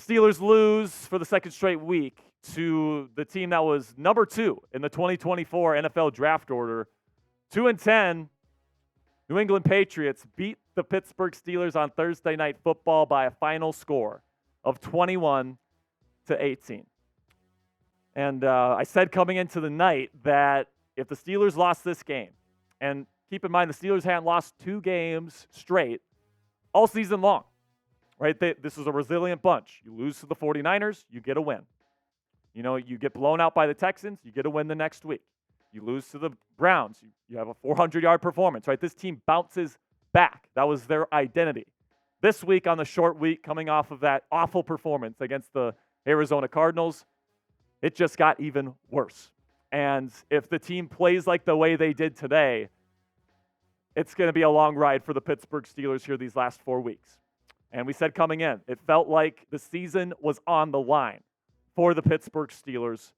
The Steelers lose for the second straight week to the team that was number 2 in the 2024 NFL draft order. 2-10, New England Patriots beat the Pittsburgh Steelers on Thursday Night Football by a final score of 21-18. And I said coming into the night that if the Steelers lost this game, and keep in mind the Steelers hadn't lost 2 games straight all season long, right? This is a resilient bunch. You lose to the 49ers, you get a win. You know, you get blown out by the Texans, you get a win the next week. You lose to the Browns, you have a 400-yard performance, right? This team bounces back. That was their identity. This week on the short week, coming off of that awful performance against the Arizona Cardinals, it just got even worse. And if the team plays like the way they did today, it's going to be a long ride for the Pittsburgh Steelers here these last 4 weeks. And we said coming in, it felt like the season was on the line for the Pittsburgh Steelers.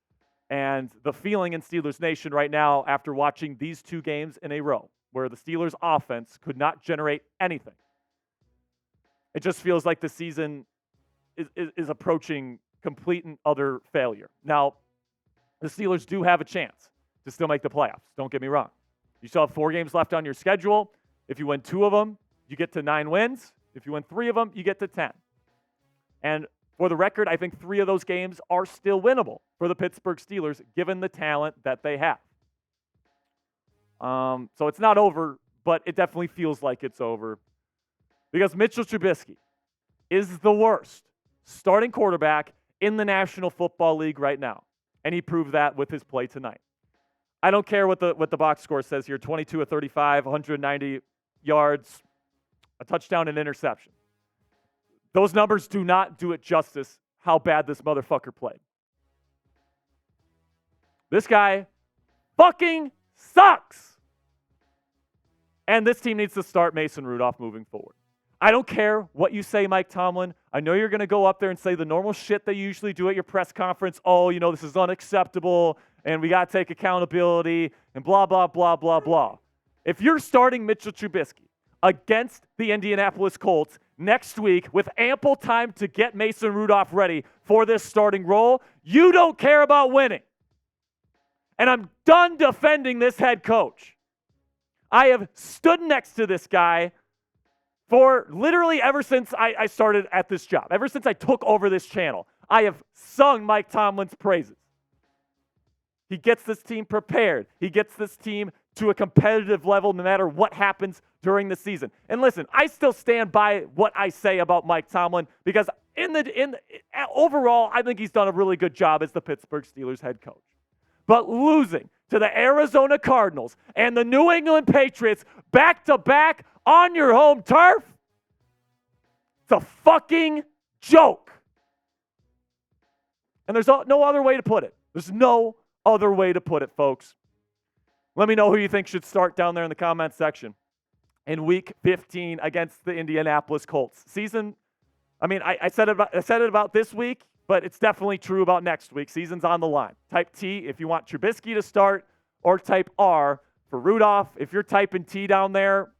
And the feeling in Steelers Nation right now after watching these 2 games in a row where the Steelers offense could not generate anything, it just feels like the season is approaching complete and utter failure. Now, the Steelers do have a chance to still make the playoffs. Don't get me wrong. You still have 4 games left on your schedule. If you win 2 of them, you get to 9 wins. If you win 3 of them, you get to 10. And for the record, I think 3 of those games are still winnable for the Pittsburgh Steelers, given the talent that they have. So it's not over, but it definitely feels like it's over. Because Mitchell Trubisky is the worst starting quarterback in the National Football League right now. And he proved that with his play tonight. I don't care what the box score says here, 22 of 35, 190 yards, a touchdown and interception. Those numbers do not do it justice how bad this motherfucker played. This guy fucking sucks. And this team needs to start Mason Rudolph moving forward. I don't care what you say, Mike Tomlin. I know you're going to go up there and say the normal shit they usually do at your press conference. Oh, you know, this is unacceptable, and we got to take accountability, and blah, blah, blah, blah, blah. If you're starting Mitchell Trubisky against the Indianapolis Colts next week with ample time to get Mason Rudolph ready for this starting role, you don't care about winning. And I'm done defending this head coach. I have stood next to this guy for literally ever since I started at this job, ever since I took over this channel. I have sung Mike Tomlin's praises. He gets this team prepared. He gets this team to a competitive level no matter what happens during the season. And listen, I still stand by what I say about Mike Tomlin because overall, I think he's done a really good job as the Pittsburgh Steelers head coach. But losing to the Arizona Cardinals and the New England Patriots back-to-back on your home turf, it's a fucking joke. And there's no other way to put it. There's no other way to put it, folks. Let me know who you think should start down there in the comments section in Week 15 against the Indianapolis Colts. I said it about this week, but it's definitely true about next week. Season's on the line. Type T if you want Trubisky to start, or type R for Rudolph. If you're typing T down there,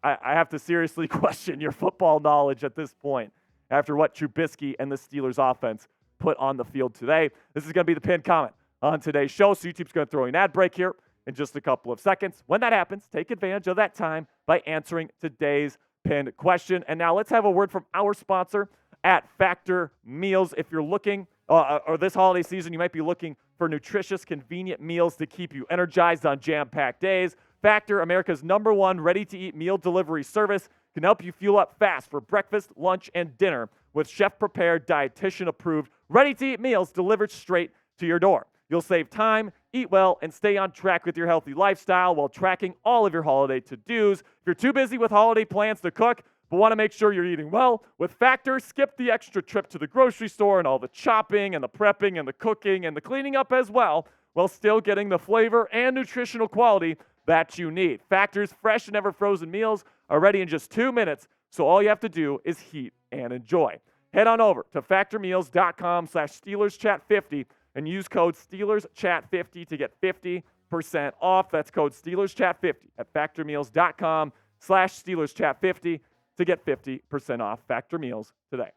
I have to seriously question your football knowledge at this point after what Trubisky and the Steelers offense put on the field today. This is going to be the pinned comment on today's show, so YouTube's going to throw you an ad break here in just a couple of seconds. When that happens, take advantage of that time by answering today's pinned question. And now let's have a word from our sponsor at Factor Meals. If you're looking, or this holiday season, you might be looking for nutritious, convenient meals to keep you energized on jam-packed days. Factor, America's #1 ready-to-eat meal delivery service, can help you fuel up fast for breakfast, lunch, and dinner with chef-prepared, dietitian-approved, ready-to-eat meals delivered straight to your door. You'll save time, eat well, and stay on track with your healthy lifestyle while tracking all of your holiday to-dos. If you're too busy with holiday plans to cook, but want to make sure you're eating well, with Factor, skip the extra trip to the grocery store and all the chopping and the prepping and the cooking and the cleaning up as well, while still getting the flavor and nutritional quality that you need. Factor's fresh and never frozen meals are ready in just 2 minutes, so all you have to do is heat and enjoy. Head on over to factormeals.com/SteelersChat50 and use code SteelersChat50 to get 50% off. That's code SteelersChat50 at factormeals.com/SteelersChat50 to get 50% off Factor Meals today.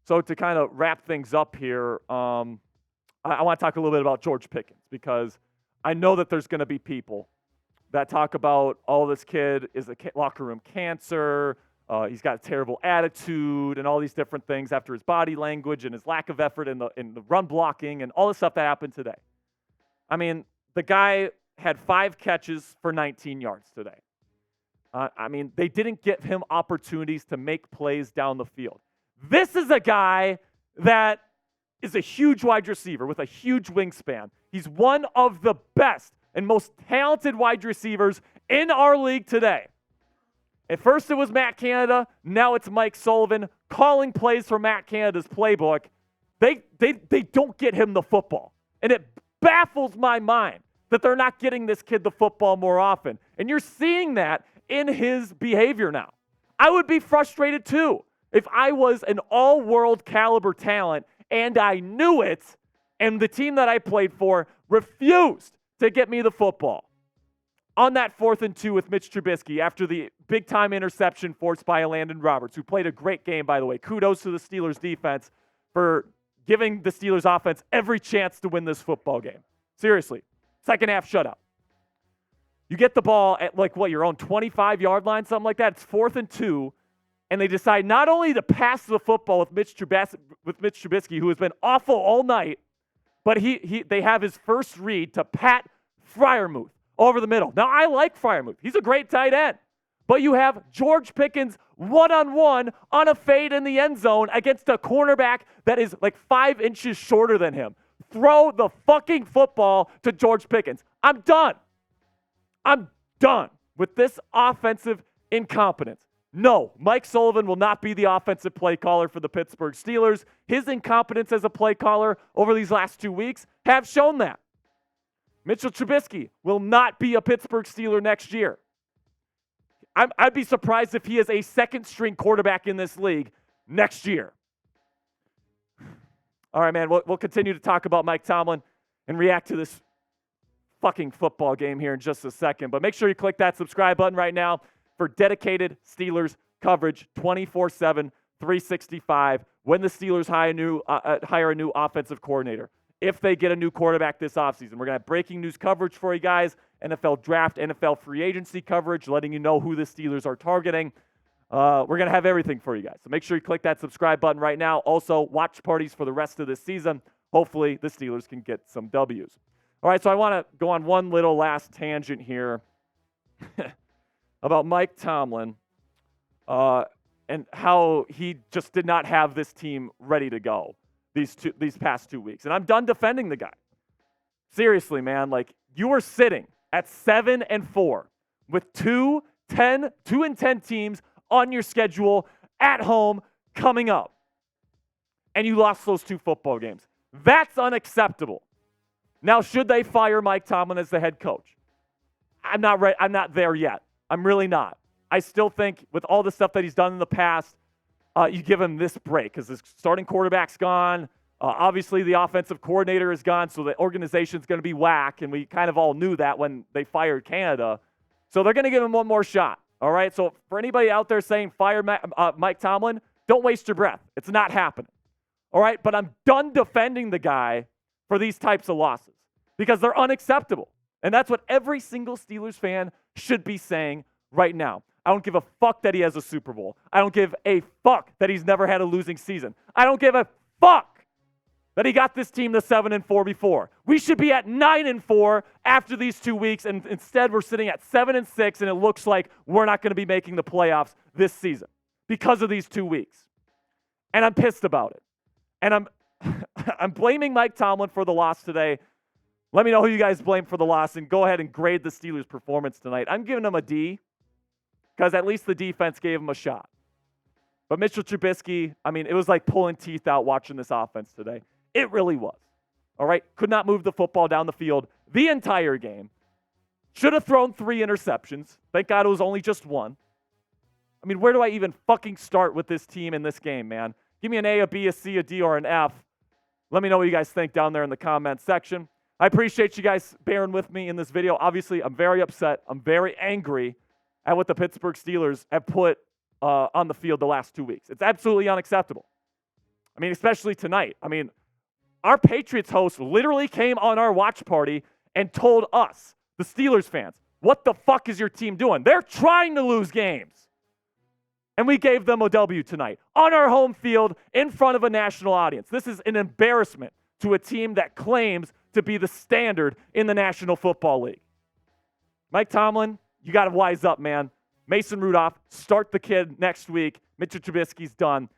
So to kind of wrap things up here, I want to talk a little bit about George Pickens, because I know that there's going to be people that talk about, oh, this kid is a locker room cancer, he's got a terrible attitude, and all these different things after his body language and his lack of effort in the run blocking and all the stuff that happened today. I mean, the guy had 5 catches for 19 yards today. I mean, they didn't give him opportunities to make plays down the field. This is a guy that is a huge wide receiver with a huge wingspan. He's one of the best and most talented wide receivers in our league today. At first it was Matt Canada, now it's Mike Sullivan calling plays for Matt Canada's playbook. They don't get him the football. And it baffles my mind that they're not getting this kid the football more often. And you're seeing that in his behavior now. I would be frustrated too if I was an all-world caliber talent and I knew it, and the team that I played for refused to get me the football. On that 4th and 2 with Mitch Trubisky after the big-time interception forced by Landon Roberts, who played a great game, by the way. Kudos to the Steelers defense for giving the Steelers offense every chance to win this football game. Seriously, second half shutout. You get the ball at your own 25-yard line, something like that. It's 4th and 2, and they decide not only to pass the football with Mitch Trubisky, who has been awful all night, but they have his first read to Pat Freiermuth over the middle. Now, I like Freiermuth. He's a great tight end. But you have George Pickens one-on-one on a fade in the end zone against a cornerback that is like 5 inches shorter than him. Throw the fucking football to George Pickens. I'm done with this offensive incompetence. No, Mike Sullivan will not be the offensive play caller for the Pittsburgh Steelers. His incompetence as a play caller over these last 2 weeks have shown that. Mitchell Trubisky will not be a Pittsburgh Steeler next year. I'd be surprised if he is a second-string quarterback in this league next year. All right, man, we'll continue to talk about Mike Tomlin and react to this fucking football game here in just a second. But make sure you click that subscribe button right now for dedicated Steelers coverage 24/7, 365 when the Steelers hire a new offensive coordinator. If they get a new quarterback this offseason, we're going to have breaking news coverage for you guys, NFL draft, NFL free agency coverage, letting you know who the Steelers are targeting. We're going to have everything for you guys. So make sure you click that subscribe button right now. Also, watch parties for the rest of this season. Hopefully, the Steelers can get some W's. All right, so I want to go on one little last tangent here about Mike Tomlin and how he just did not have this team ready to go these past 2 weeks. And I'm done defending the guy. Seriously, man, you were sitting at 7-4 with 2-10 teams on your schedule at home coming up. And you lost those 2 football games. That's unacceptable. Now, should they fire Mike Tomlin as the head coach? I'm not there yet. I'm really not. I still think with all the stuff that he's done in the past, you give him this break because his starting quarterback's gone. Obviously, the offensive coordinator is gone, so the organization's going to be whack, and we kind of all knew that when they fired Canada. So they're going to give him one more shot, all right? So for anybody out there saying fire Mike Tomlin, don't waste your breath. It's not happening, all right? But I'm done defending the guy for these types of losses because they're unacceptable. And that's what every single Steelers fan should be saying right now. I don't give a fuck that he has a Super Bowl. I don't give a fuck that he's never had a losing season. I don't give a fuck that he got this team to 7-4 before. We should be at 9-4 after these 2 weeks, and instead we're sitting at 7-6, and it looks like we're not going to be making the playoffs this season because of these 2 weeks. And I'm pissed about it. And I'm blaming Mike Tomlin for the loss today. Let me know who you guys blame for the loss, and go ahead and grade the Steelers' performance tonight. I'm giving them a D, because at least the defense gave him a shot. But Mitchell Trubisky, it was like pulling teeth out watching this offense today. It really was. All right? Could not move the football down the field the entire game. Should have thrown 3 interceptions. Thank God it was only just 1. Where do I even fucking start with this team in this game, man? Give me an A, a B, a C, a D, or an F. Let me know what you guys think down there in the comments section. I appreciate you guys bearing with me in this video. Obviously, I'm very upset. I'm very angry at what the Pittsburgh Steelers have put on the field the last 2 weeks. It's absolutely unacceptable. I mean, especially tonight. I mean, our Patriots host literally came on our watch party and told us, the Steelers fans, what the fuck is your team doing? They're trying to lose games. And we gave them a W tonight on our home field in front of a national audience. This is an embarrassment to a team that claims to be the standard in the National Football League. Mike Tomlin, you got to wise up, man. Mason Rudolph, start the kid next week. Mitchell Trubisky's done.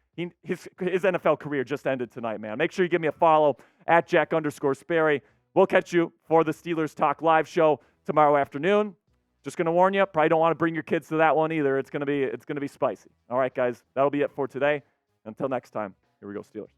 His NFL career just ended tonight, man. Make sure you give me a follow at Jack_Sperry. We'll catch you for the Steelers Talk live show tomorrow afternoon. Just going to warn you, probably don't want to bring your kids to that one either. It's going to be spicy. All right, guys, that'll be it for today. Until next time, here we go, Steelers.